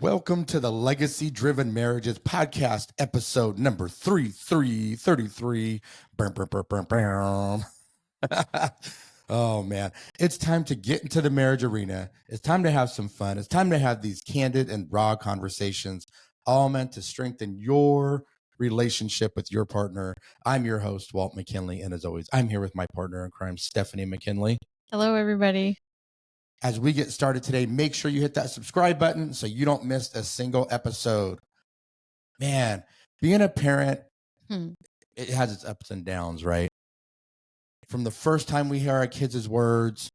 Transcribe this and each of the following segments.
Welcome to the Legacy Driven Marriages podcast, episode number 3333. Oh man, it's time to get into the marriage arena. It's time to have some fun. It's time to have these candid and raw conversations, all meant to strengthen your relationship with your partner. I'm your host, Walt McKinley, and as always, I'm here with my partner in crime, Stephanie McKinley. Hello, everybody. As we get started today, make sure you hit that subscribe button so you don't miss a single episode. Man, being a parent, it has its ups and downs, right? From the first time we hear our kids' words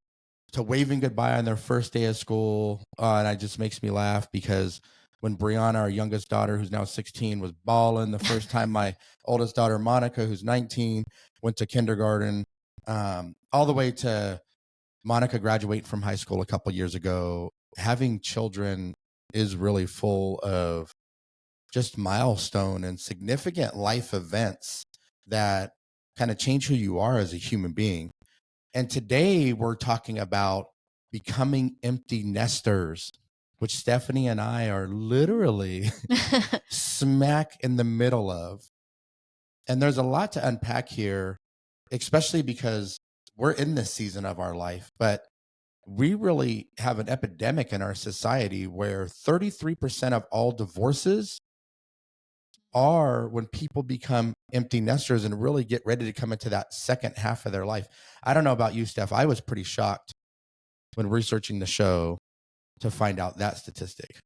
to waving goodbye on their first day of school. And it just makes me laugh because when Brianna, our youngest daughter, who's now 16, was bawling the first time my oldest daughter, Monica, who's 19, went to kindergarten, all the way to Monica graduating from high school a couple years ago. Having children is really full of just milestone and significant life events that kind of change who you are as a human being. And today we're talking about becoming empty nesters, which Stephanie and I are literally smack in the middle of. And there's a lot to unpack here, especially because we're in this season of our life, but we really have an epidemic in our society where 33% of all divorces are when people become empty nesters and really get ready to come into that second half of their life. I don't know about you, Steph. I was pretty shocked when researching the show to find out that statistic.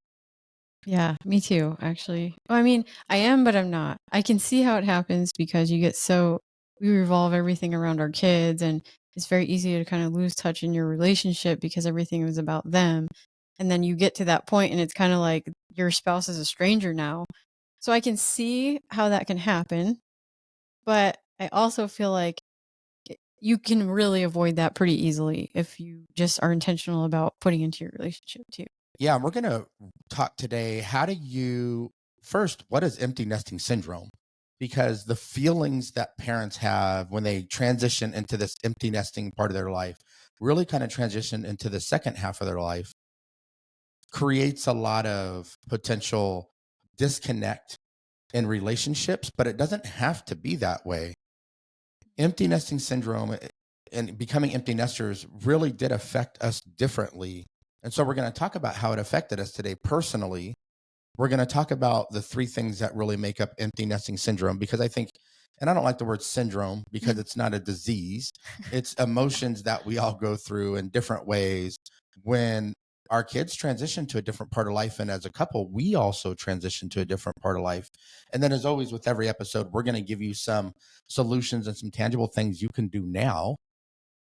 Yeah, me too, actually. Well, I mean, I am, but I'm not. I can see how it happens because we revolve everything around our kids, and it's very easy to kind of lose touch in your relationship because everything is about them. And then you get to that point and it's kind of like your spouse is a stranger now. So I can see how that can happen, but I also feel like you can really avoid that pretty easily if you just are intentional about putting into your relationship too. Yeah, we're going to talk today. What is empty nesting syndrome? Because the feelings that parents have when they transition into this empty nesting part of their life really kind of transition into the second half of their life, creates a lot of potential disconnect in relationships, but it doesn't have to be that way. Empty nesting syndrome and becoming empty nesters really did affect us differently. And so we're going to talk about how it affected us today personally. We're going to talk about the three things that really make up empty nesting syndrome, because I think, and I don't like the word syndrome because it's not a disease. It's emotions that we all go through in different ways when our kids transition to a different part of life. And as a couple, we also transition to a different part of life. And then as always, with every episode, we're going to give you some solutions and some tangible things you can do now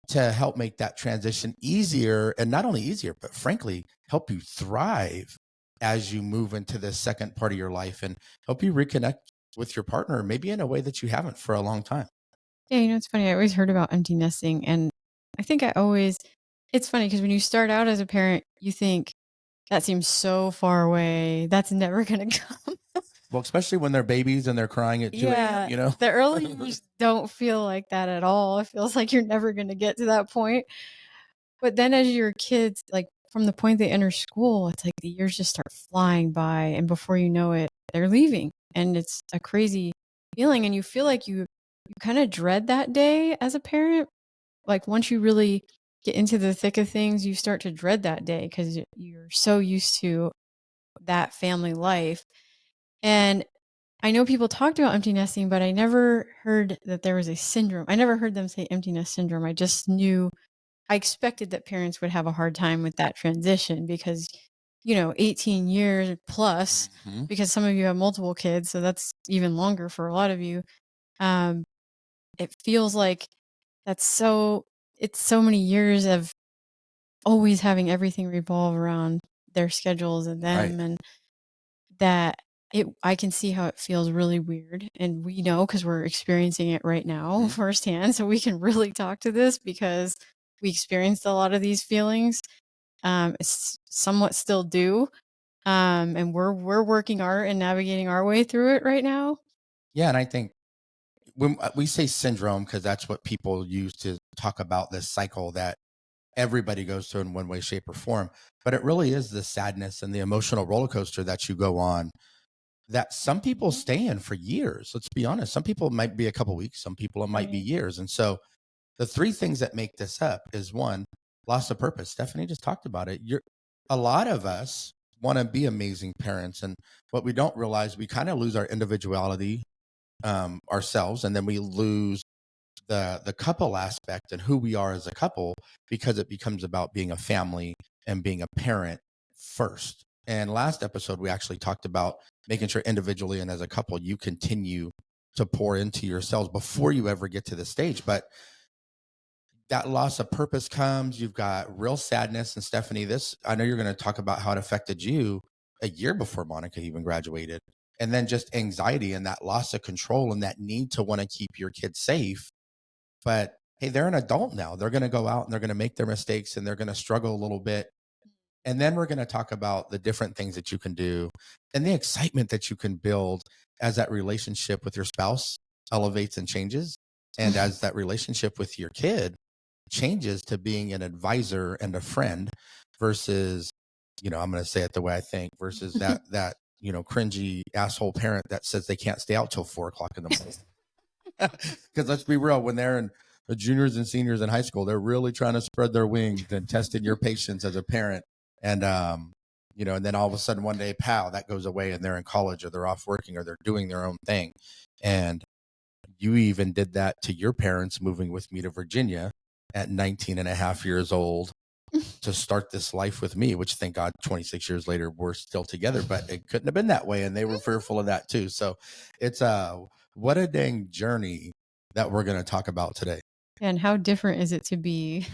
to help make that transition easier, and not only easier, but frankly, help you thrive as you move into the second part of your life and help you reconnect with your partner, maybe in a way that you haven't for a long time. Yeah, it's funny. I always heard about empty nesting, and I think it's funny because when you start out as a parent, you think that seems so far away. That's never going to come. Well, especially when they're babies and they're crying at 2 a.m., you know? The early years don't feel like that at all. It feels like you're never going to get to that point. But then as your kids, like from the point they enter school, it's like the years just start flying by. And before you know it, they're leaving. And it's a crazy feeling. And you feel like you kind of dread that day as a parent. Like once you really get into the thick of things, you start to dread that day because you're so used to that family life. And I know people talked about empty nesting, but I never heard that there was a syndrome. I never heard them say empty nest syndrome. I expected that parents would have a hard time with that transition because, 18 years plus, because some of you have multiple kids. So that's even longer for a lot of you. It feels like it's so many years of always having everything revolve around their schedules and them. Right. And that I can see how it feels really weird. And we know because we're experiencing it right now firsthand. So we can really talk to this because we experienced a lot of these feelings. It's somewhat still do. And we're working and navigating our way through it right now. Yeah. And I think when we say syndrome, because that's what people use to talk about this cycle that everybody goes through in one way, shape, or form. But it really is the sadness and the emotional roller coaster that you go on that some people stay in for years. Let's be honest. Some people might be a couple weeks, some people it might be years. And so the three things that make this up is one, loss of purpose. Stephanie just talked about it. A lot of us want to be amazing parents. And what we don't realize, we kind of lose our individuality ourselves, and then we lose the couple aspect and who we are as a couple, because it becomes about being a family and being a parent first. And last episode, we actually talked about making sure individually and as a couple, you continue to pour into yourselves before you ever get to the stage. But that loss of purpose comes, you've got real sadness. And Stephanie, I know you're going to talk about how it affected you a year before Monica even graduated. And then just anxiety and that loss of control and that need to want to keep your kids safe. But hey, they're an adult now. They're going to go out and they're going to make their mistakes and they're going to struggle a little bit. And then we're going to talk about the different things that you can do and the excitement that you can build as that relationship with your spouse elevates and changes. And as that relationship with your kid changes to being an advisor and a friend versus, I'm going to say it the way I think, versus that cringy asshole parent that says they can't stay out till 4:00 in the morning. Because let's be real, when they're in the juniors and seniors in high school, they're really trying to spread their wings and testing your patience as a parent. And, and then all of a sudden one day, pow, that goes away and they're in college or they're off working or they're doing their own thing. And you even did that to your parents moving with me to Virginia at 19 and a half years old to start this life with me, which thank God 26 years later, we're still together, but it couldn't have been that way. And they were fearful of that too. So it's what a dang journey that we're going to talk about today. And how different is it to be,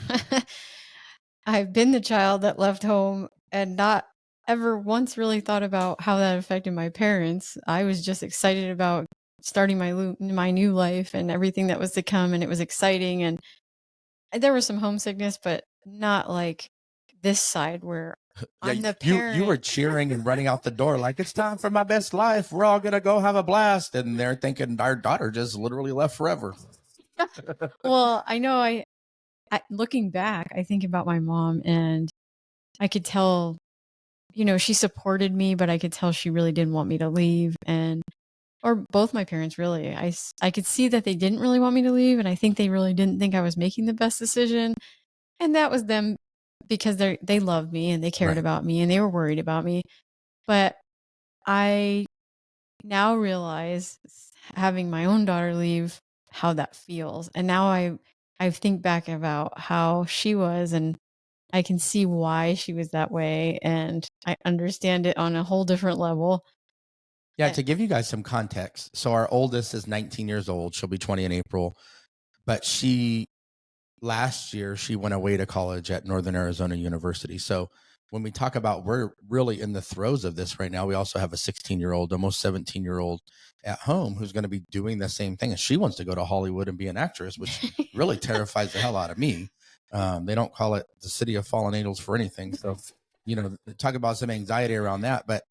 I've been the child that left home and not ever once really thought about how that affected my parents. I was just excited about starting my new life and everything that was to come. And it was exciting. And there was some homesickness, but not like this side where I'm the parent. You were cheering and running out the door like, it's time for my best life. We're all going to go have a blast. And they're thinking our daughter just literally left forever. Well, I know I looking back, I think about my mom and I could tell, she supported me, but I could tell she really didn't want me to leave. Or both my parents, really. I could see that they didn't really want me to leave. And I think they really didn't think I was making the best decision. And that was them because they loved me and they cared about me and they were worried about me. But I now realize, having my own daughter leave, how that feels. And now I think back about how she was, and I can see why she was that way, and I understand it on a whole different level. Yeah, to give you guys some context. So our oldest is 19 years old. She'll be 20 in April. But last year, she went away to college at Northern Arizona University. So when we talk about, we're really in the throes of this right now. We also have a 16-year-old, almost 17-year-old at home who's going to be doing the same thing. And she wants to go to Hollywood and be an actress, which really terrifies the hell out of me. They don't call it the city of fallen angels for anything. So, talk about some anxiety around that. But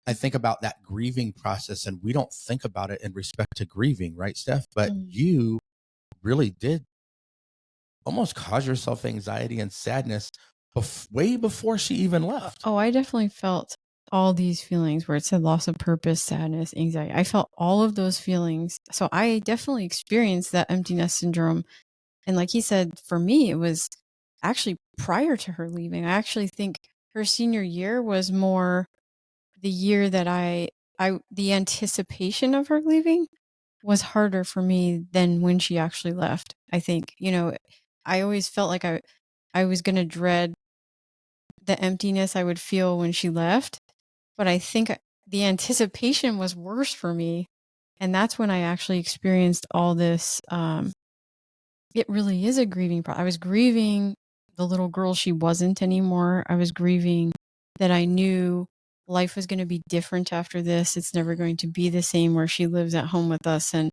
I think about that grieving process, and we don't think about it in respect to grieving, right, Steph? But you really did almost cause yourself anxiety and sadness way before she even left. Oh, I definitely felt all these feelings where it said loss of purpose, sadness, anxiety. I felt all of those feelings. So I definitely experienced that empty nest syndrome. And like he said, for me, it was actually prior to her leaving. I actually think her senior year was more the year that the anticipation of her leaving was harder for me than when she actually left. I think, I always felt like I was going to dread the emptiness I would feel when she left. But I think the anticipation was worse for me. And that's when I actually experienced all this. It really is a grieving process. I was grieving the little girl she wasn't anymore. I was grieving that I knew life was going to be different after this. It's never going to be the same where she lives at home with us. And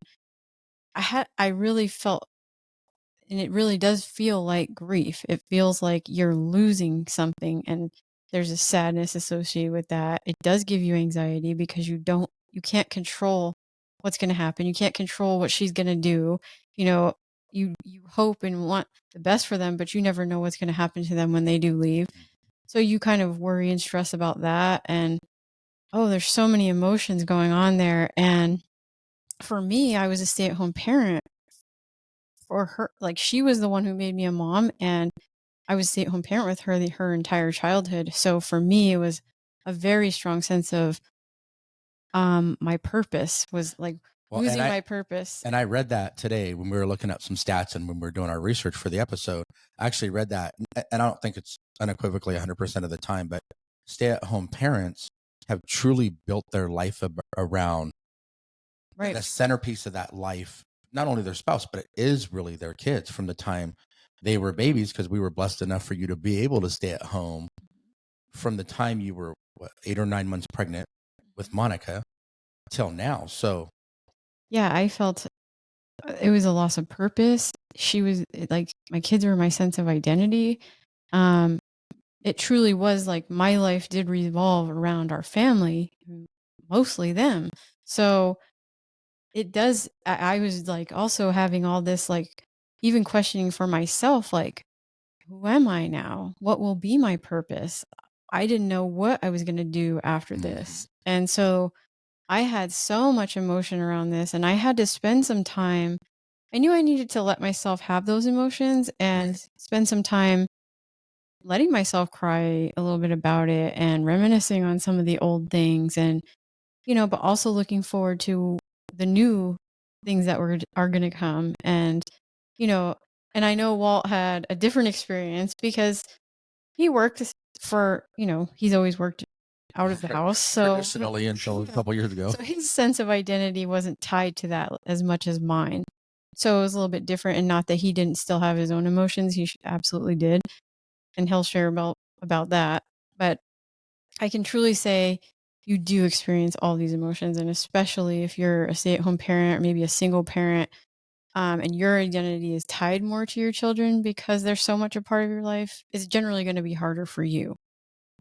I really felt, and it really does feel like grief. It feels like you're losing something, and there's a sadness associated with that. It does give you anxiety because you can't control what's going to happen. You can't control what she's going to do. you hope and want the best for them, but you never know what's going to happen to them when they do leave. So you kind of worry and stress about that. And there's so many emotions going on there. And for me, I was a stay-at-home parent for her. Like, she was the one who made me a mom, and I was a stay-at-home parent with her her entire childhood. So for me, it was a very strong sense of my purpose was like losing my purpose. And I read that today when we were looking up some stats and when we were doing our research for the episode. I actually read that, and I don't think it's unequivocally 100% of the time, but stay-at-home parents have truly built their life around the centerpiece of that life, not only their spouse, but it is really their kids from the time they were babies, because we were blessed enough for you to be able to stay at home from the time you were 8 or 9 months pregnant with Monica till now. So yeah, I felt it was a loss of purpose. She was like, my kids were my sense of identity. It truly was like my life did revolve around our family, mostly them. So it does. I was like also having all this, like, even questioning for myself, like, who am I now? What will be my purpose? I didn't know what I was going to do after this. And so I had so much emotion around this, and I had to spend some time. I knew I needed to let myself have those emotions and spend some time letting myself cry a little bit about it and reminiscing on some of the old things, and but also looking forward to the new things that are going to come. And you know and I know Walt had a different experience because he worked for, he's always worked out of the house. So traditionally until a couple years ago. So his sense of identity wasn't tied to that as much as mine. So it was a little bit different, and not that he didn't still have his own emotions. He absolutely did. And he'll share about that. But I can truly say you do experience all these emotions. And especially if you're a stay-at-home parent or maybe a single parent, and your identity is tied more to your children because they're so much a part of your life, it's generally going to be harder for you.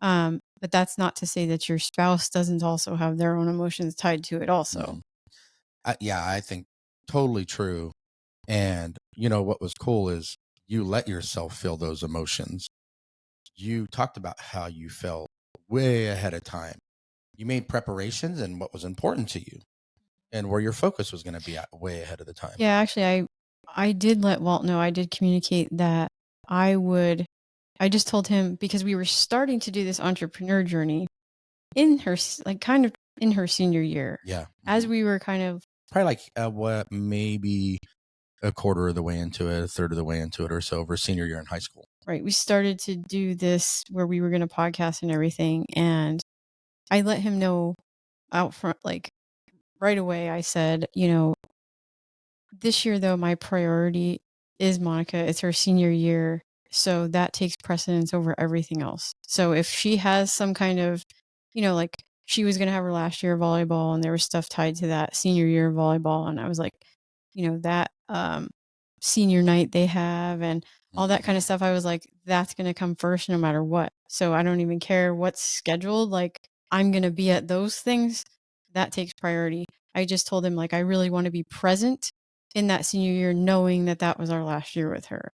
But that's not to say that your spouse doesn't also have their own emotions tied to it also. I think totally true. And what was cool is you let yourself feel those emotions. You talked about how you felt way ahead of time. You made preparations and what was important to you and where your focus was going to be at way ahead of the time. Yeah, actually, I did let Walt know. I did communicate that I just told him, because we were starting to do this entrepreneur journey in her, like, kind of in her senior year. Yeah. As we were kind of probably like maybe a quarter of the way into it, a third of the way into it or so, over senior year in high school. Right. We started to do this where we were going to podcast and everything. And I let him know out front, like right away. I said, this year, though, my priority is Monica. It's her senior year. So that takes precedence over everything else. So if she has some kind of, like, she was going to have her last year of volleyball, and there was stuff tied to that senior year of volleyball. And I was like, that senior night they have and all that kind of stuff. I was like, that's going to come first no matter what. So I don't even care what's scheduled. Like, I'm going to be at those things. That takes priority. I just told him, like, I really want to be present in that senior year, knowing that that was our last year with her.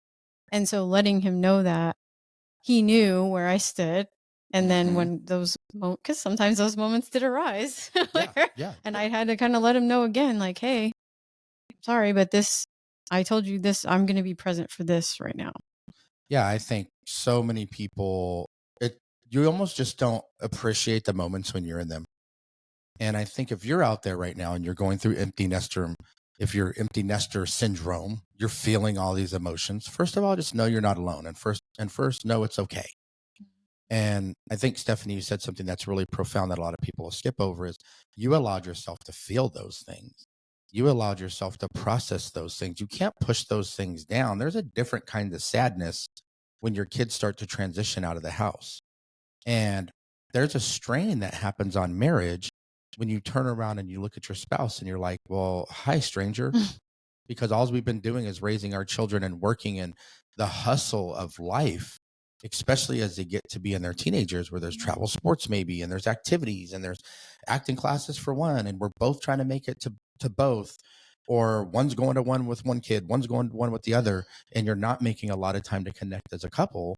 And so letting him know that, he knew where I stood. And then when those because sometimes those moments did arise. And I had to kind of let him know again, like, hey, sorry, but I told you this, I'm going to be present for this right now. Yeah, I think so many people, you almost just don't appreciate the moments when you're in them. And I think if you're out there right now and you're going through empty nester syndrome, you're feeling all these emotions. First of all, just know you're not alone. And first know it's okay. And I think, Stephanie, you said something that's really profound that a lot of people will skip over, is you allowed yourself to feel those things. You allowed yourself to process those things. You can't push those things down. There's a different kind of sadness when your kids start to transition out of the house. And there's a strain that happens on marriage when you turn around and you look at your spouse and you're like, well, hi, stranger. Because all we've been doing is raising our children and working in the hustle of life, especially as they get to be in their teenagers, where there's travel sports maybe, and there's activities, and there's acting classes for one, and we're both trying to make it to both. or one's going to one with one kid, one's going to one with the other, and you're not making a lot of time to connect as a couple.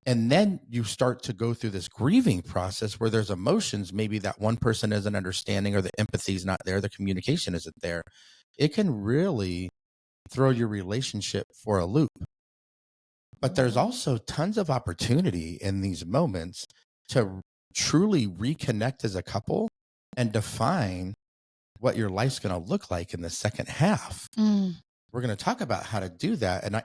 And then you start to go through this grieving process where there's emotions. Maybe that one person isn't understanding, or the empathy is not there, the communication isn't there. It can really throw your relationship for a loop. But there's also tons of opportunity in these moments to truly reconnect as a couple and define what your life's going to look like in the second half. We're going to talk about how to do that. And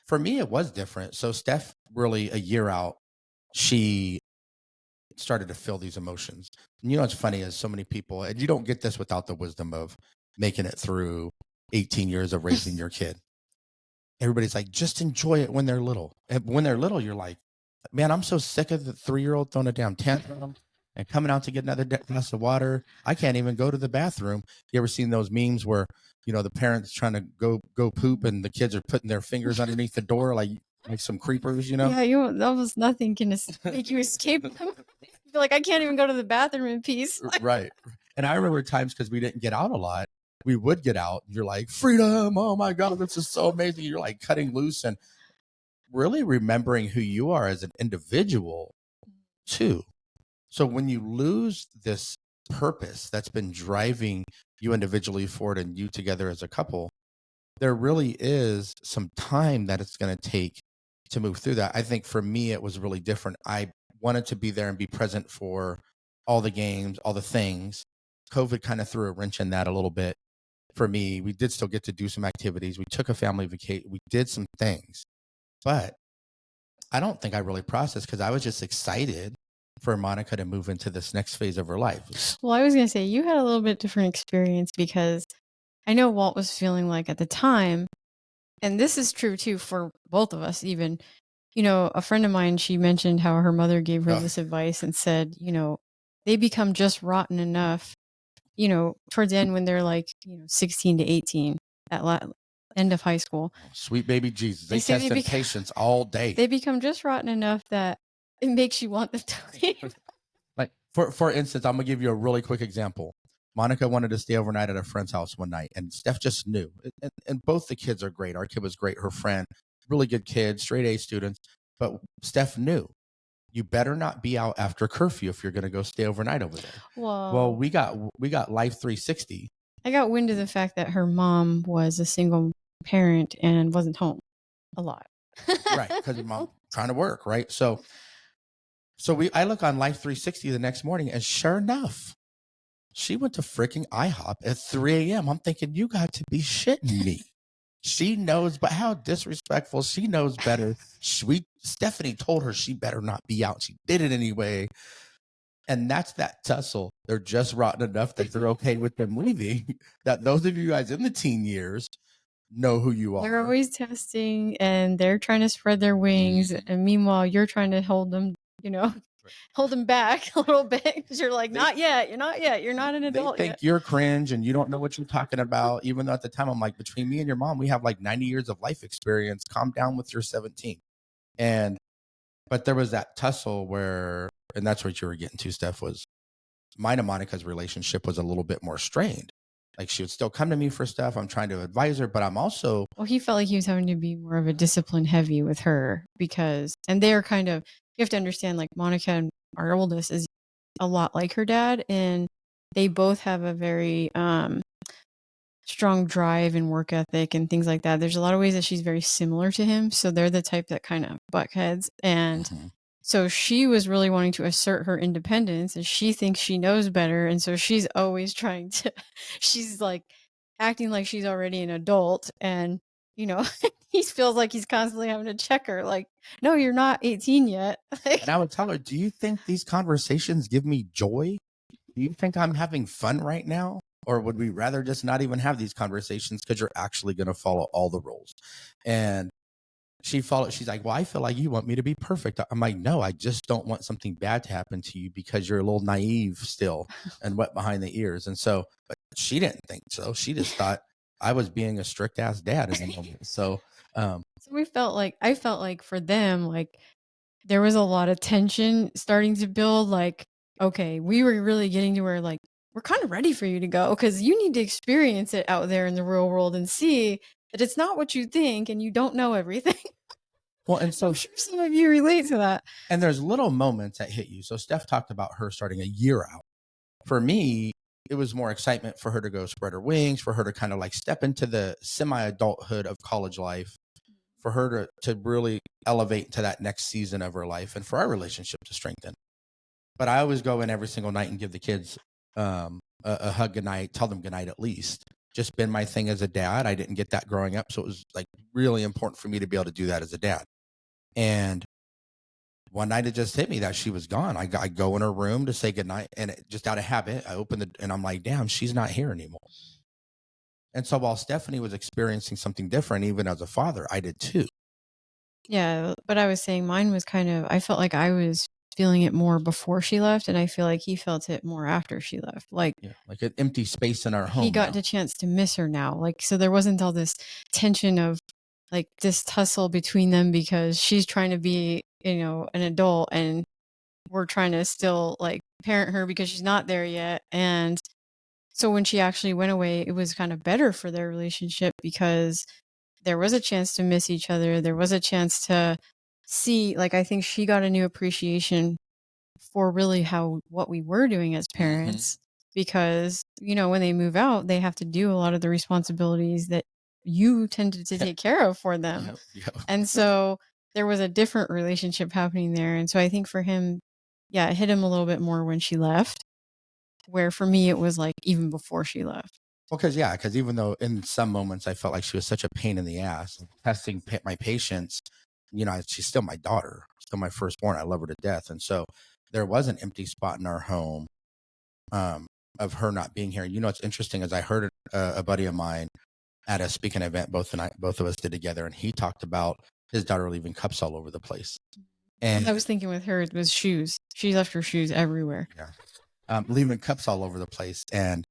for me, it was different. So Steph, really a year out, she started to feel these emotions. And you know what's funny is so many people, and you don't get this without the wisdom of making it through 18 years of raising your kid. Everybody's like, just enjoy it when they're little. And when they're little, you're like, man, I'm so sick of the 3-year-old throwing a damn tantrum and coming out to get another glass of water. I can't even go to the bathroom. You ever seen those memes where, you know, the parents trying to go poop and the kids are putting their fingers underneath the door like some creepers, you know? Yeah, almost nothing can make you escape them. I feel like I can't even go to the bathroom in peace. Right. And I remember times, because we didn't get out a lot, we would get out. You're like, freedom. Oh my God, this is so amazing. You're like cutting loose and really remembering who you are as an individual too. So when you lose this purpose that's been driving you individually forward and you together as a couple, there really is some time that it's going to take to move through that. I think for me, it was really different. I wanted to be there and be present for all the games, all the things. COVID kind of threw a wrench in that a little bit for me. We did still get to do some activities. We took a family vacation. We did some things, but I don't think I really processed, because I was just excited for Monica to move into this next phase of her life. Well, I was going to say, you had a little bit different experience, because I know Walt was feeling like at the time, and this is true too for both of us, even, you know, a friend of mine, she mentioned how her mother gave her this advice and said, you know, they become just rotten enough, you know, towards the end when they're like, you know, 16 to 18 at end of high school. Sweet baby Jesus. They tested patience all day. They become just rotten enough that it makes you want them to leave. Like, for instance, I'm going to give you a really quick example. Monica wanted to stay overnight at a friend's house one night, and Steph just knew. And both the kids are great. Our kid was great. Her friend, really good kid, straight A students. But Steph knew, you better not be out after curfew if you're going to go stay overnight over there. Well, we got Life 360. I got wind of the fact that her mom was a single parent and wasn't home a lot. Right, because your mom trying to work, right? So I look on Life 360 the next morning, and sure enough, she went to freaking IHOP at 3 a.m. I'm thinking, you got to be shitting me. She knows, but how disrespectful. She knows better. Stephanie told her she better not be out. She did it anyway. And that's that tussle. They're just rotten enough that they're okay with them leaving. That those of you guys in the teen years know who you are. They're always testing, and they're trying to spread their wings. And meanwhile, you're trying to hold them, you know, hold them back a little bit, because you're like, not yet. You're not yet. You're not an adult yet. They think you're cringe and you don't know what you're talking about. Even though at the time I'm like, between me and your mom, we have like 90 years of life experience. Calm down with your 17. But there was that tussle where, and that's what you were getting to, Steph, was mine and Monica's relationship was a little bit more strained. Like, she would still come to me for stuff. I'm trying to advise her, but I'm also... Well, he felt like he was having to be more of a discipline heavy with her, because, and they're kind of, you have to understand, like Monica and our oldest is a lot like her dad, and they both have a very strong drive and work ethic and things like that. There's a lot of ways that she's very similar to him. So they're the type that kind of butt heads. And so she was really wanting to assert her independence, and she thinks she knows better. And so she's always trying to, she's like acting like she's already an adult. And, you know, he feels like he's constantly having to check her. Like, no, you're not 18 yet. And I would tell her, do you think these conversations give me joy? Do you think I'm having fun right now? Or would we rather just not even have these conversations, because you're actually going to follow all the rules? And she's like, well, I feel like you want me to be perfect. I'm like, no, I just don't want something bad to happen to you, because you're a little naive still and wet behind the ears. And so, but she didn't think so. She just thought I was being a strict ass dad in the moment. So I felt like for them, like there was a lot of tension starting to build. Like, okay, we were really getting to where like we're kind of ready for you to go because you need to experience it out there in the real world and see that it's not what you think and you don't know everything. Well, and so I'm sure some of you relate to that. And there's little moments that hit you. So Steph talked about her starting a year out. For me, it was more excitement for her to go spread her wings, for her to kind of like step into the semi-adulthood of college life, for her to really elevate to that next season of her life, and for our relationship to strengthen. But I always go in every single night and give the kids a hug goodnight, tell them goodnight at least. Just been my thing as a dad. I didn't get that growing up. So it was like really important for me to be able to do that as a dad. And one night it just hit me that she was gone. I go in her room to say goodnight, and just out of habit, I open and I'm like, damn, she's not here anymore. And so while Stephanie was experiencing something different, even as a father, I did too. Yeah, but I was saying mine was I felt like I was feeling it more before she left, and I feel like he felt it more after she left. Like an empty space in our home. He got the chance to miss her now. Like, so there wasn't all this tension of like this tussle between them because she's trying to be, an adult and we're trying to still like parent her because she's not there yet. And so when she actually went away, it was kind of better for their relationship because there was a chance to miss each other. There was a chance to see, like, I think she got a new appreciation for really what we were doing as parents because, when they move out, they have to do a lot of the responsibilities that you tended to take care of for them. Yep. And so there was a different relationship happening there. And so I think for him, yeah, it hit him a little bit more when she left, where for me, it was like even before she left. Well, because even though in some moments I felt like she was such a pain in the ass, testing my patience, she's still my daughter, still my firstborn. I love her to death. And so there was an empty spot in our home of her not being here. It's interesting as I heard a buddy of mine at a speaking event, both of us did together, and he talked about his daughter leaving cups all over the place. And I was thinking with her, it was shoes. She left her shoes everywhere. Yeah. Leaving cups all over the place. And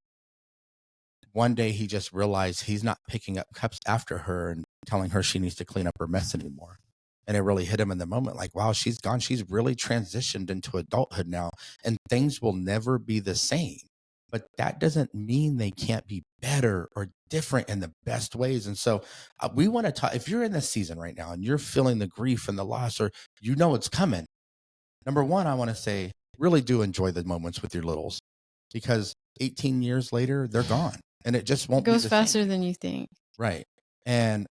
one day he just realized he's not picking up cups after her and telling her she needs to clean up her mess anymore. And it really hit him in the moment, like, wow, she's gone. She's really transitioned into adulthood now, and things will never be the same. But that doesn't mean they can't be better or different in the best ways. And so we want to talk, if you're in this season right now and you're feeling the grief and the loss, or it's coming, number one, I want to say, really do enjoy the moments with your littles, because 18 years later, they're gone. And it just won't It goes be the faster same. than you think. Right. And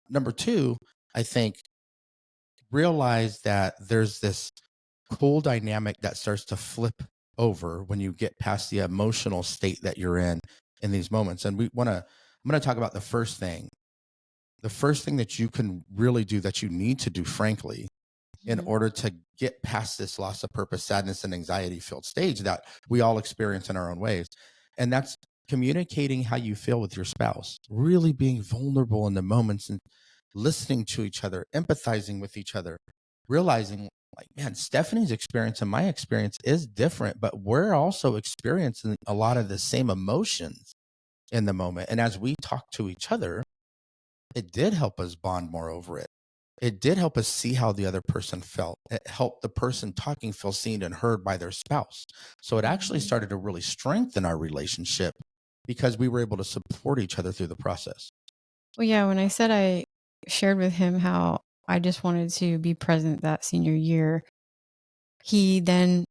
number two, I think realize that there's this cool dynamic that starts to flip over when you get past the emotional state that you're in these moments. And I'm going to talk about the first thing that you can really do, that you need to do, frankly, in order to get past this loss of purpose, sadness, and anxiety filled stage that we all experience in our own ways. And that's communicating how you feel with your spouse, really being vulnerable in the moments and listening to each other, empathizing with each other, realizing, like, man, Stephanie's experience and my experience is different, but we're also experiencing a lot of the same emotions in the moment. And as we talk to each other, it did help us bond more over it. It did help us see how the other person felt. It helped the person talking feel seen and heard by their spouse. So it actually started to really strengthen our relationship because we were able to support each other through the process. Well, yeah, when I said I shared with him how I just wanted to be present that senior year, he then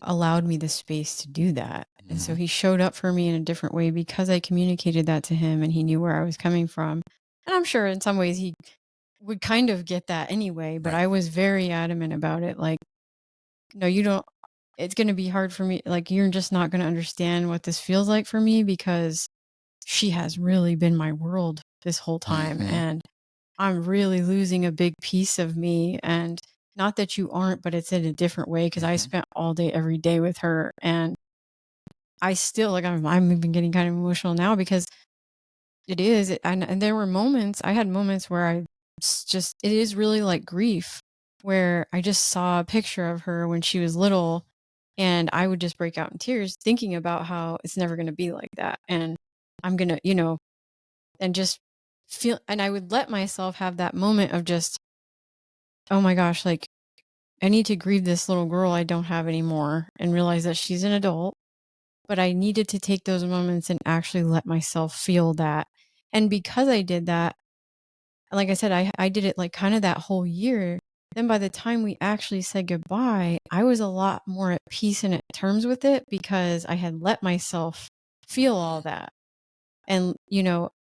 allowed me the space to do that. And so he showed up for me in a different way because I communicated that to him and he knew where I was coming from. And I'm sure in some ways he would kind of get that anyway, but Right. I was very adamant about it. Like, no, you don't, it's going to be hard for me. Like, you're just not going to understand what this feels like for me because she has really been my world this whole time. And I'm really losing a big piece of me. And not that you aren't, but it's in a different way because I spent all day, every day with her. And I still, like, I'm even getting kind of emotional now because and there were moments, I had moments where it is really like grief, where I just saw a picture of her when she was little and I would just break out in tears thinking about how it's never going to be like that. And I'm going to, and just feel, and I would let myself have that moment of just, oh my gosh, like, I need to grieve this little girl I don't have anymore and realize that she's an adult but I needed to take those moments and actually let myself feel that. And because I did that, like I said, I did it like kind of that whole year. Then by the time we actually said goodbye, I was a lot more at peace and at terms with it because I had let myself feel all that. And,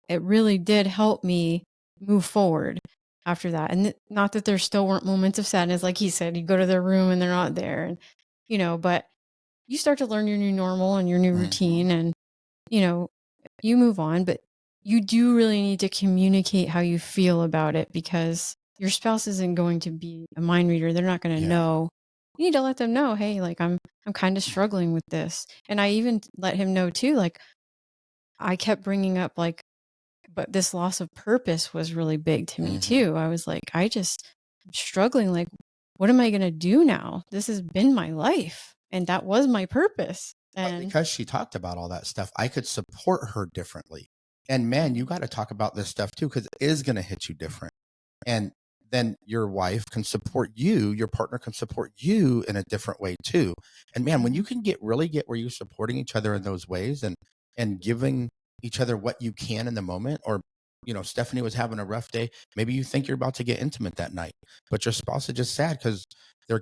it really did help me move forward after that. And not that there still weren't moments of sadness. Like he said, you go to their room and they're not there. And, but you start to learn your new normal and your new routine and, you move on. But you do really need to communicate how you feel about it because your spouse isn't going to be a mind reader. They're not going to know. You need to let them know, hey, like I'm kind of struggling with this. And I even let him know too, like I kept bringing up like, but this loss of purpose was really big to me too. I was like, I'm struggling. Like, what am I going to do now? This has been my life and that was my purpose. But because she talked about all that stuff, I could support her differently. And man, you got to talk about this stuff too, because it is going to hit you different. And then your wife can support you, your partner can support you in a different way too. And man, when you can really get where you're supporting each other in those ways and giving each other what you can in the moment, or Stephanie was having a rough day. Maybe you think you're about to get intimate that night, but your spouse is just sad because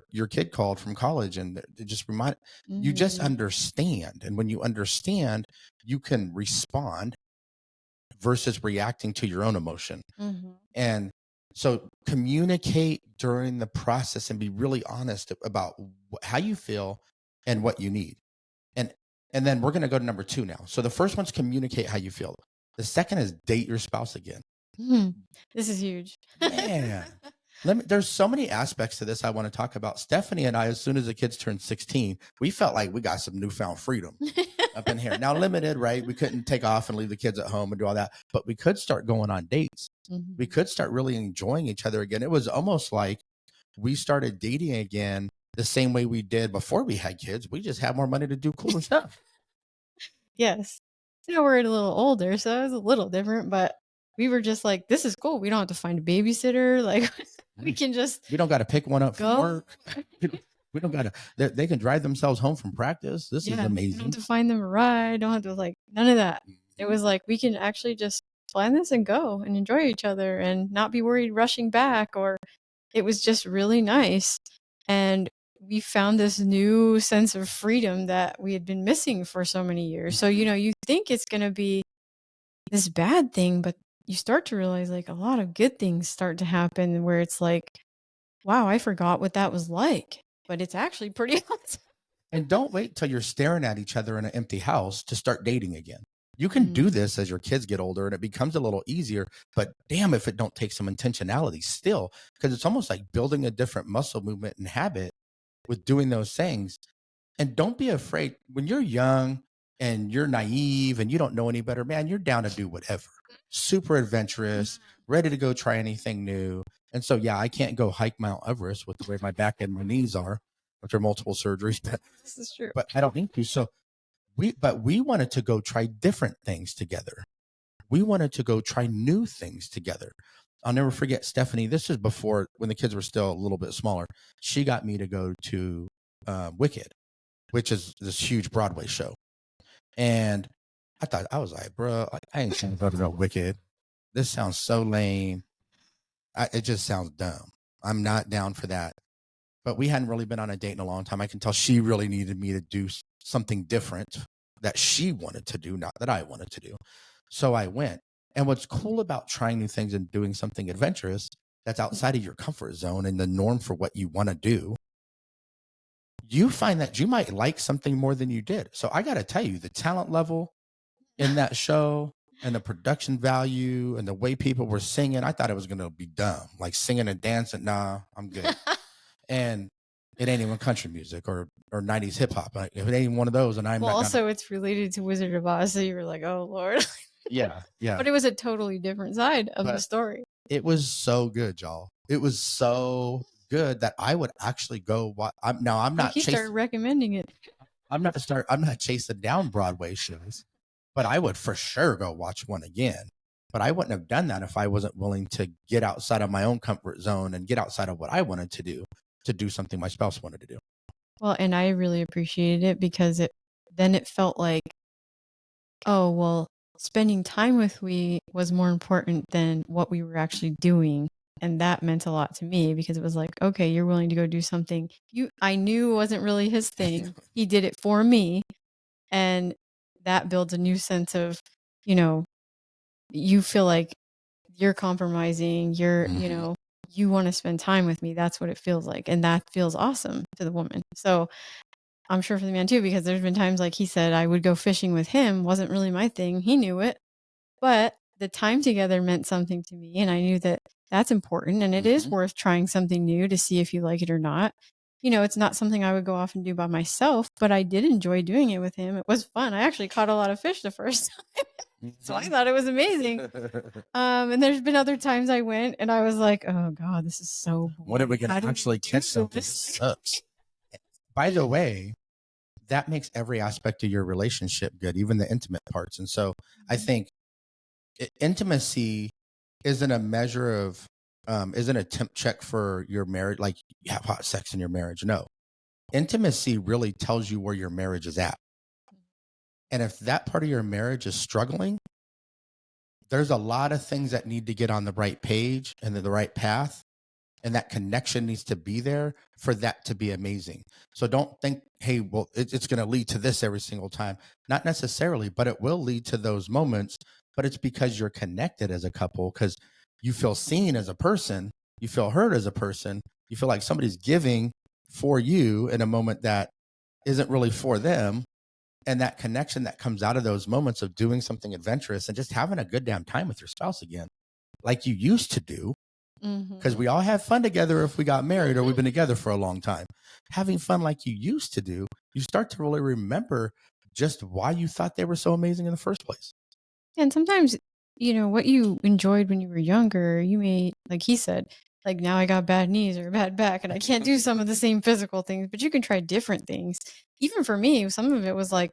your kid called from college, and it just you just understand. And when you understand, you can respond versus reacting to your own emotion. And so communicate during the process and be really honest about how you feel and what you need. And then we're going to go to number 2 now. So the first one's communicate how you feel. The second is date your spouse again. This is huge. Man, there's so many aspects to this I want to talk about. Stephanie and I, as soon as the kids turned 16, we felt like we got some newfound freedom up in here. Now limited, right? We couldn't take off and leave the kids at home and do all that, but we could start going on dates. We could start really enjoying each other again. It was almost like we started dating again the same way we did before we had kids. We just had more money to do cooler stuff. Yes. Now we're a little older, so it was a little different, but we were just like, this is cool. We don't have to find a babysitter. Like we don't got to pick one up from work. We don't got to, they can drive themselves home from practice. This is amazing. Don't have to find them a ride. Don't have to none of that. It was like, we can actually just plan this and go and enjoy each other and not be worried rushing back. Or it was just really nice. And we found this new sense of freedom that we had been missing for so many years. So, you think it's going to be this bad thing, but you start to realize like a lot of good things start to happen where it's like, wow, I forgot what that was like, but it's actually pretty awesome. And don't wait till you're staring at each other in an empty house to start dating again. You can do this as your kids get older and it becomes a little easier, but damn if it don't take some intentionality still, because it's almost like building a different muscle movement and habit with doing those things. And don't be afraid when you're young and you're naive and you don't know any better, man, you're down to do whatever. Super adventurous, ready to go try anything new. And so, yeah, I can't go hike Mount Everest with the way my back and my knees are after multiple surgeries. But this is true. But I don't need to. So we wanted to go try different things together. We wanted to go try new things together. I'll never forget Stephanie. This is before when the kids were still a little bit smaller. She got me to go to Wicked, which is this huge Broadway show. And I was like, bro, I ain't trying to go to no Wicked. This sounds so lame. It just sounds dumb. I'm not down for that. But we hadn't really been on a date in a long time. I can tell she really needed me to do something different that she wanted to do, not that I wanted to do. So I went. And what's cool about trying new things and doing something adventurous that's outside of your comfort zone and the norm for what you want to do, you find that you might like something more than you did. So I got to tell you, the talent level in that show and the production value and the way people were singing, I thought it was going to be dumb, like singing and dancing. Nah, I'm good. And it ain't even country music or 90s hip hop. Like, if it ain't one of those, and I'm well, not also it's related to Wizard of Oz, so you were like, oh Lord. Yeah. But it was a totally different side of the story. It was so good, y'all. It was so good that I would actually go watch. I'm not. He started recommending it. I'm not chasing down Broadway shows, but I would for sure go watch one again. But I wouldn't have done that if I wasn't willing to get outside of my own comfort zone and get outside of what I wanted to do something my spouse wanted to do. Well, and I really appreciated it because then it felt like, oh, well, spending time with me was more important than what we were actually doing. And that meant a lot to me because it was like, okay, you're willing to go do something I knew wasn't really his thing. He did it for me. And that builds a new sense of, you feel like you're compromising, you want to spend time with me. That's what it feels like. And that feels awesome to the woman. So I'm sure for the man too, because there's been times, like he said, I would go fishing with him. Wasn't really my thing. He knew it, but the time together meant something to me. And I knew that that's important. And it is worth trying something new to see if you like it or not. It's not something I would go off and do by myself, but I did enjoy doing it with him. It was fun. I actually caught a lot of fish the first time. So I thought it was amazing. And there's been other times I went and I was like, oh God, this is so boring. What are we going to actually catch something? This sucks. By the way, that makes every aspect of your relationship good, even the intimate parts. And so I think intimacy isn't a measure of, isn't a temp check for your marriage. Like you have hot sex in your marriage. No, intimacy really tells you where your marriage is at. And if that part of your marriage is struggling, there's a lot of things that need to get on the right page and the right path. And that connection needs to be there for that to be amazing. So don't think, hey, well, it's going to lead to this every single time. Not necessarily, but it will lead to those moments. But it's because you're connected as a couple, because you feel seen as a person, you feel heard as a person, you feel like somebody's giving for you in a moment that isn't really for them. And that connection that comes out of those moments of doing something adventurous and just having a good damn time with your spouse again, like you used to do. Because we all have fun together if we got married or we've been together for a long time. Having fun like you used to do, you start to really remember just why you thought they were so amazing in the first place. And sometimes, what you enjoyed when you were younger, you may, like he said, like now I got bad knees or a bad back and I can't do some of the same physical things, but you can try different things. Even for me, some of it was like,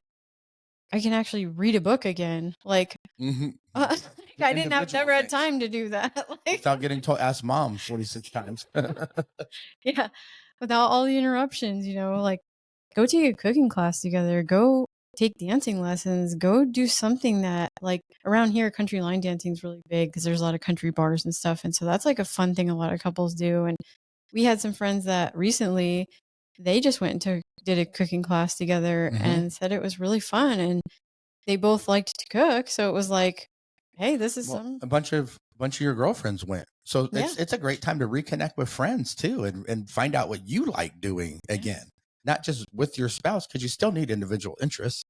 I can actually read a book again. Like, I never had time to do that. Without getting told, ask mom 46 times. Yeah. Without all the interruptions, like go take a cooking class together, go take dancing lessons, go do something that, like, around here, country line dancing is really big because there's a lot of country bars and stuff. And so that's like a fun thing a lot of couples do. And we had some friends that recently they just went and did a cooking class together and said it was really fun. And they both liked to cook. So it was like, hey, this is a bunch of your girlfriends went. So it's a great time to reconnect with friends too and find out what you like doing again. Not just with your spouse, because you still need individual interests.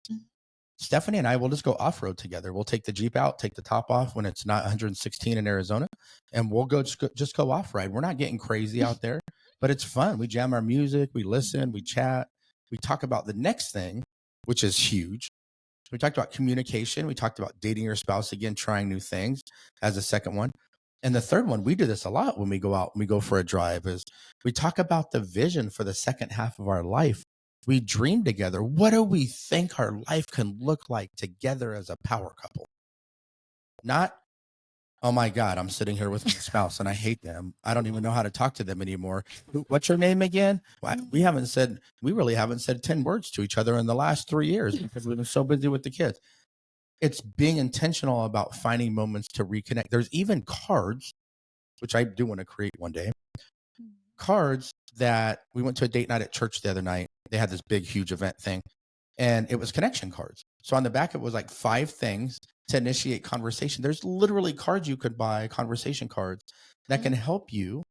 Stephanie and I will just go off-road together. We'll take the Jeep out, take the top off when it's not 116 in Arizona, and we'll just go off-ride. We're not getting crazy out there, but it's fun. We jam our music, we listen, we chat, we talk about the next thing, which is huge. We talked about communication. We talked about dating your spouse again, trying new things as a second one. And the third one, we do this a lot when we go out and we go for a drive, is we talk about the vision for the second half of our life. We dream together. What do we think our life can look like together as a power couple? Not, oh my God, I'm sitting here with my spouse and I hate them. I don't even know how to talk to them anymore. What's your name again? We really haven't said 10 words to each other in the last 3 years because we've been so busy with the kids. It's being intentional about finding moments to reconnect. There's even cards, which I do want to create one day. Cards that we went to a date night at church the other night. They had this big, huge event thing, and it was connection cards. So on the back, it was like 5 things to initiate conversation. There's literally cards you could buy, conversation cards that can help you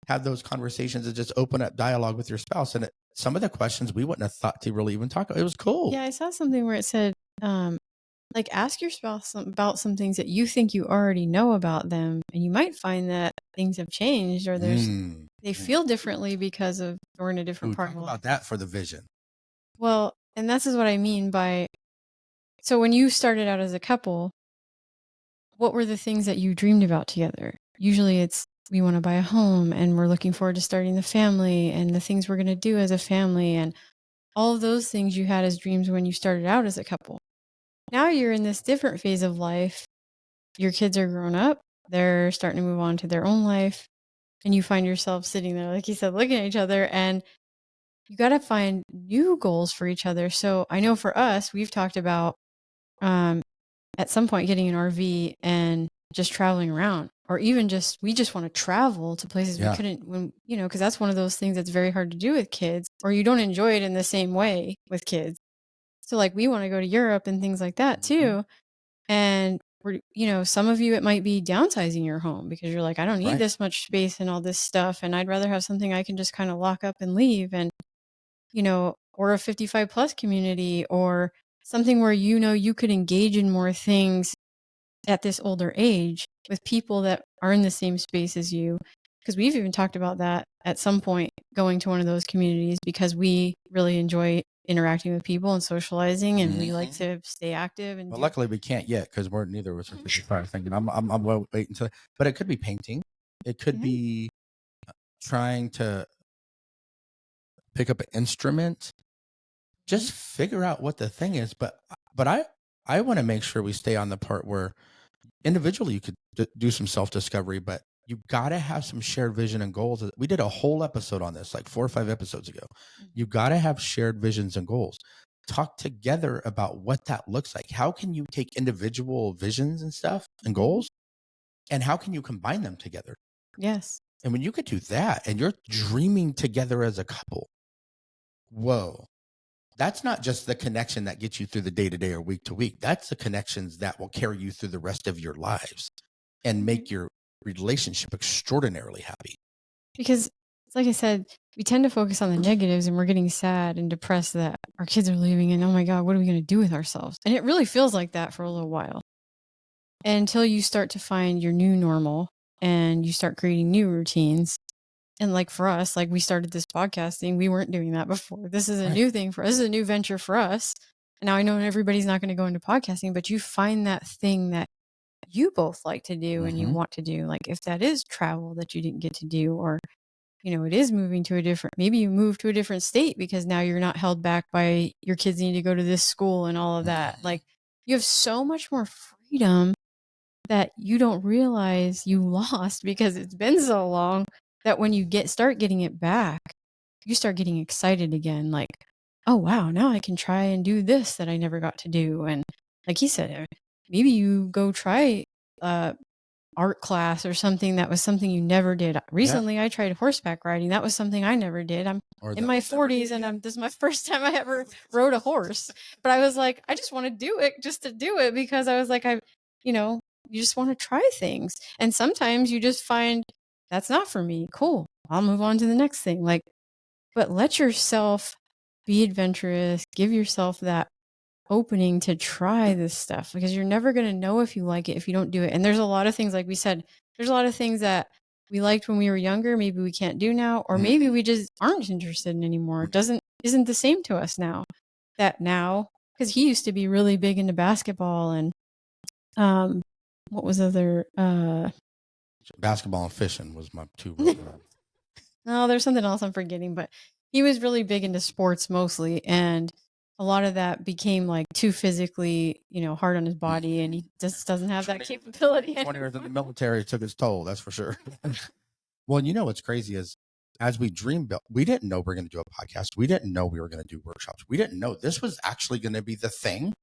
have those conversations and just open up dialogue with your spouse. And some of the questions we wouldn't have thought to really even talk about. It was cool. Yeah, I saw something where it said, like, ask your spouse about some things that you think you already know about them, and you might find that things have changed or they feel differently because of we're in a different part of life. Talk about that for the vision. Well, and this is what I mean by, so when you started out as a couple, what were the things that you dreamed about together? Usually it's, we want to buy a home and we're looking forward to starting the family and the things we're going to do as a family and all of those things you had as dreams when you started out as a couple. Now you're in this different phase of life. Your kids are grown up. They're starting to move on to their own life. And you find yourself sitting there, like you said, looking at each other. And you got to find new goals for each other. So I know for us, we've talked about at some point getting an RV and just traveling around, or even just we just want to travel to places we couldn't when because that's one of those things that's very hard to do with kids, or you don't enjoy it in the same way with kids. So like we want to go to Europe and things like that too. And we're, some of you, it might be downsizing your home because you're like, I don't need this much space and all this stuff. And I'd rather have something I can just kind of lock up and leave. And, or a 55 plus community, or something where, you could engage in more things at this older age with people that are in the same space as you. Because we've even talked about that at some point, going to one of those communities, because we really enjoy interacting with people and socializing, and we like to stay active. And luckily we can't yet because we're neither of us are 55. Thinking I'm waiting until, but it could be painting. It could be trying to pick up an instrument. Just figure out what the thing is. But I want to make sure we stay on the part where individually you could do some self-discovery, but you got to have some shared vision and goals. We did a whole episode on this like 4 or 5 episodes ago. You got to have shared visions and goals. Talk together about what that looks like. How can you take individual visions and stuff and goals, and how can you combine them together? Yes. And when you could do that and you're dreaming together as a couple, whoa, that's not just the connection that gets you through the day-to-day or week-to-week. That's the connections that will carry you through the rest of your lives and make your relationship extraordinarily happy. Because, like I said, we tend to focus on the negatives, and we're getting sad and depressed that our kids are leaving, and oh my God, what are we going to do with ourselves? And it really feels like that for a little while, until you start to find your new normal and you start creating new routines. And like for us, like we started this podcasting, we weren't doing that before. This is a new thing for us. This is a new venture for us. And now I know everybody's not going to go into podcasting, but you find that thing that you both like to do and you want to do. Like if that is travel that you didn't get to do, or, it is moving to maybe you move to a different state because now you're not held back by your kids need to go to this school and all of that. Like you have so much more freedom that you don't realize you lost because it's been so long, that when you start getting it back, you start getting excited again. Like, oh wow, now I can try and do this that I never got to do. And like he said, maybe you go try art class or something that was something you never did. Recently, I tried horseback riding. That was something I never did. I'm in my 40s and this is my first time I ever rode a horse. But I was like, I just want to do it just to do it, because I was like, you just want to try things. And sometimes you just find that's not for me. Cool. I'll move on to the next thing. Like, but let yourself be adventurous. Give yourself that opening to try this stuff, because you're never going to know if you like it if you don't do it. And there's a lot of things, like we said, there's a lot of things that we liked when we were younger, maybe we can't do now, or maybe we just aren't interested in anymore. Isn't the same to us now. Because he used to be really big into basketball and what was other basketball and fishing was my two. No, there's something else I'm forgetting, but he was really big into sports mostly, and a lot of that became like too physically, hard on his body, and he just doesn't have that capability 20 years in the military took its toll, that's for sure. Well, what's crazy is, as we dream built, we didn't know we were going to do a podcast. We didn't know we were going to do workshops. We didn't know this was actually going to be the thing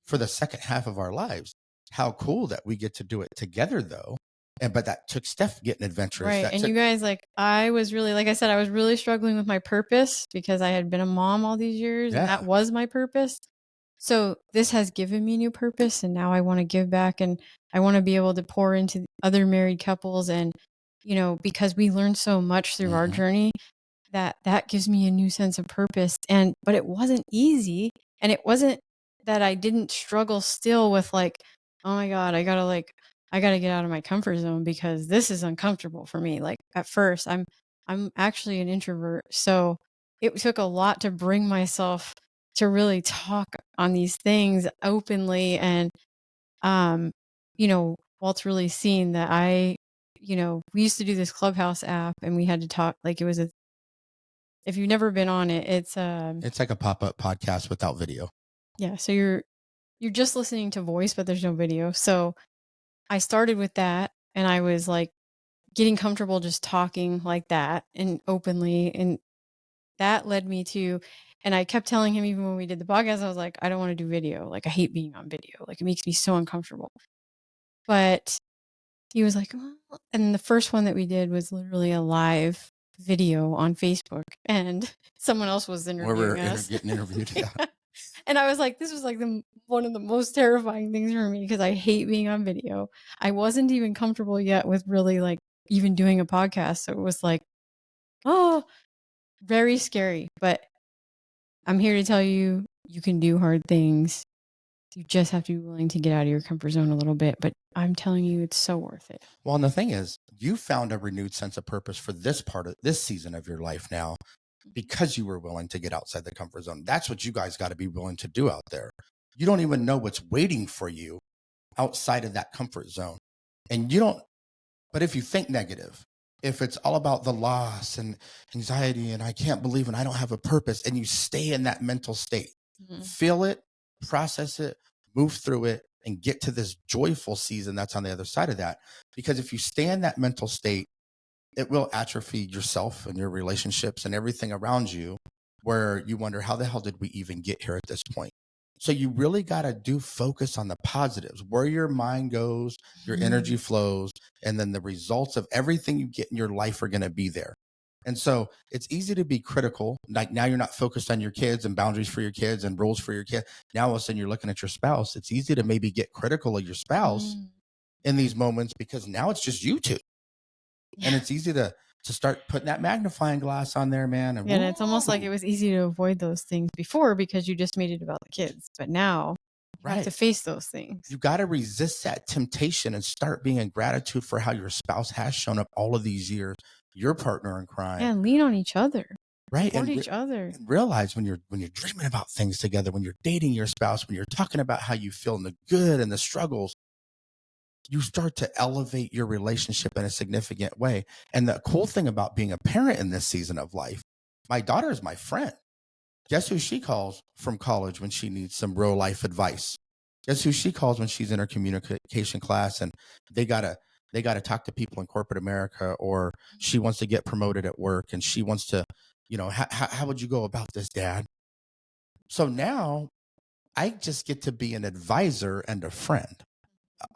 for the second half of our lives. How cool that we get to do it together, though. But that took Steph getting adventurous. Right. And you guys, I was really, like I said, I was really struggling with my purpose because I had been a mom all these years. And that was my purpose. So this has given me new purpose. And now I want to give back, and I want to be able to pour into other married couples. And, because we learned so much through our journey, that gives me a new sense of purpose. But it wasn't easy. And it wasn't that I didn't struggle still with oh my God, I gotta get out of my comfort zone because this is uncomfortable for me. Like at first I'm actually an introvert. So it took a lot to bring myself to really talk on these things openly. And, Walt's really seen that we used to do this Clubhouse app, and we had to talk, like it was if you've never been on it, it's like a pop-up podcast without video. Yeah. So you're just listening to voice, but there's no video. So I started with that, and I was like getting comfortable just talking like that and openly. And that led me to, and I kept telling him even when we did the podcast, I was like, I don't want to do video. Like, I hate being on video. Like, it makes me so uncomfortable. But he was like, well, and the first one that we did was literally a live video on Facebook, and someone else was interviewing us. Getting interviewed. Yeah. And I was like, this was like one of the most terrifying things for me because I hate being on video. I wasn't even comfortable yet with really like even doing a podcast. So it was like, oh, very scary. But I'm here to tell you, you can do hard things. You just have to be willing to get out of your comfort zone a little bit. But I'm telling you, it's so worth it. Well, and the thing is, you found a renewed sense of purpose for this part of this season of your life now because you were willing to get outside the comfort zone. That's what you guys got to be willing to do out there. You don't even know what's waiting for you outside of that comfort zone. And you don't, but if you think negative, if it's all about the loss and anxiety and I can't believe and I don't have a purpose, and you stay in that mental state, feel it, process it, move through it, and get to this joyful season that's on the other side of that. Because if you stay in that mental state, it will atrophy yourself and your relationships and everything around you, where you wonder, how the hell did we even get here at this point? So you really got to focus on the positives, where your mind goes, your energy flows, and then the results of everything you get in your life are going to be there. And so it's easy to be critical. Like, now you're not focused on your kids and boundaries for your kids and rules for your kid. Now all of a sudden you're looking at your spouse. It's easy to maybe get critical of your spouse in these moments because now it's just you two. Yeah. And it's easy to start putting that magnifying glass on there, man. And it's almost like it was easy to avoid those things before because you just made it about the kids. But now you have to face those things. You got to resist that temptation and start being in gratitude for how your spouse has shown up all of these years, your partner in crime. Yeah, lean on each other. Right. Support each other. And realize when you're dreaming about things together, when you're dating your spouse, when you're talking about how you feel and the good and the struggles, you start to elevate your relationship in a significant way. And the cool thing about being a parent in this season of life, my daughter is my friend. Guess who she calls from college when she needs some real life advice? Guess who she calls when she's in her communication class and they gotta talk to people in corporate America, or she wants to get promoted at work and she wants to, how would you go about this, Dad? So now I just get to be an advisor and a friend.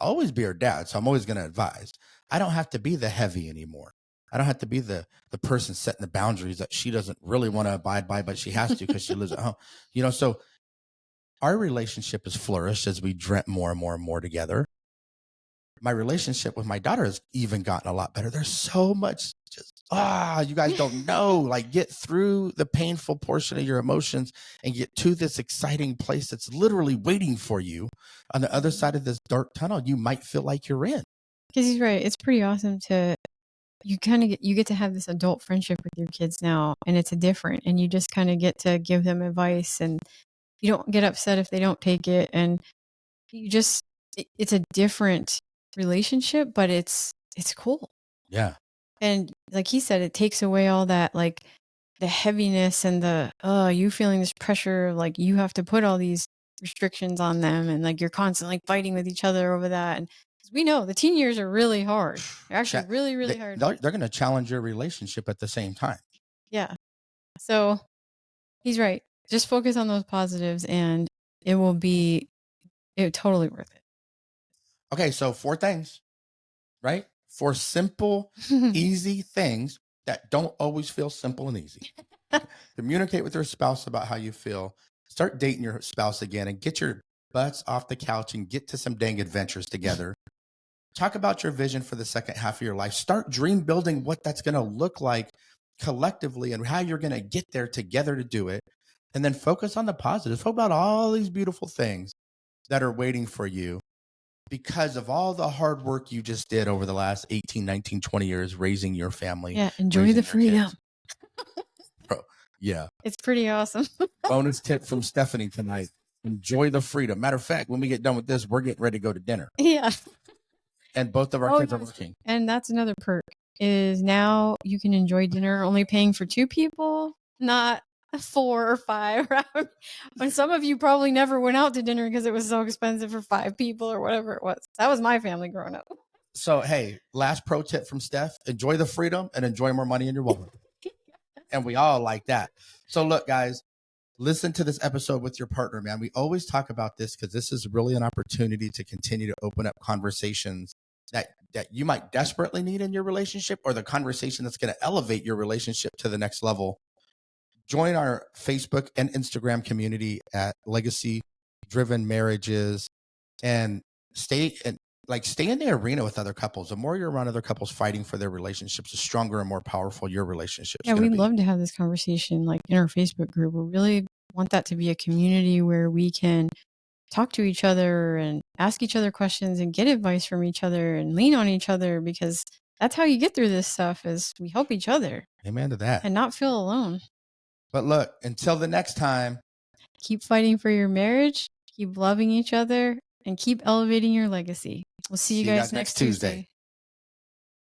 I'll always be her dad, so I'm always going to advise. I don't have to be the heavy anymore. I don't have to be the person setting the boundaries that she doesn't really want to abide by, but she has to because she lives at home. So our relationship has flourished as we dreamt more and more and more together. My relationship with my daughter has even gotten a lot better. There's so much you guys don't know, like, get through the painful portion of your emotions and get to this exciting place that's literally waiting for you on the other side of this dark tunnel you might feel like you're in. Because he's right. It's pretty awesome you get to have this adult friendship with your kids now, and it's different, and you just kind of get to give them advice, and you don't get upset if they don't take it, and it's a different relationship, but it's cool. Yeah. And like he said, it takes away all that, like, the heaviness and the you feeling this pressure, like you have to put all these restrictions on them, and like you're constantly fighting with each other over that. And we know the teen years are really hard. They're actually really, really hard. They're going to challenge your relationship at the same time. Yeah. So he's right. Just focus on those positives and it will be totally worth it. Okay. So 4 things, right? 4 simple, easy things that don't always feel simple and easy. Communicate with your spouse about how you feel. Start dating your spouse again and get your butts off the couch and get to some dang adventures together. Talk about your vision for the second half of your life. Start dream building what that's going to look like collectively and how you're going to get there together to do it. And then focus on the positives. Talk about all these beautiful things that are waiting for you because of all the hard work you just did over the last 18, 19, 20 years raising your family. Yeah, enjoy the freedom. Bro, yeah. It's pretty awesome. Bonus tip from Stephanie tonight. Enjoy the freedom. Matter of fact, when we get done with this, we're getting ready to go to dinner. Yeah. And both of our kids are working. And that's another perk, is now you can enjoy dinner only paying for 2 people, not 4 or 5. When some of you probably never went out to dinner because it was so expensive for 5 people or whatever it was. That was my family growing up. So, hey, last pro tip from Steph, enjoy the freedom and enjoy more money in your wallet. And we all like that. So look, guys, listen to this episode with your partner, man. We always talk about this because this is really an opportunity to continue to open up conversations that you might desperately need in your relationship, or the conversation that's going to elevate your relationship to the next level. Join our Facebook and Instagram community at Legacy Driven Marriages, and stay in the arena with other couples. The more you're around other couples fighting for their relationships, the stronger and more powerful your relationship. Yeah, we'd love to have this conversation like in our Facebook group. We really want that to be a community where we can talk to each other and ask each other questions and get advice from each other and lean on each other, because that's how you get through this stuff, is we help each other. Amen to that. And not feel alone. But look, until the next time, keep fighting for your marriage, keep loving each other, and keep elevating your legacy. We'll see you guys next Tuesday.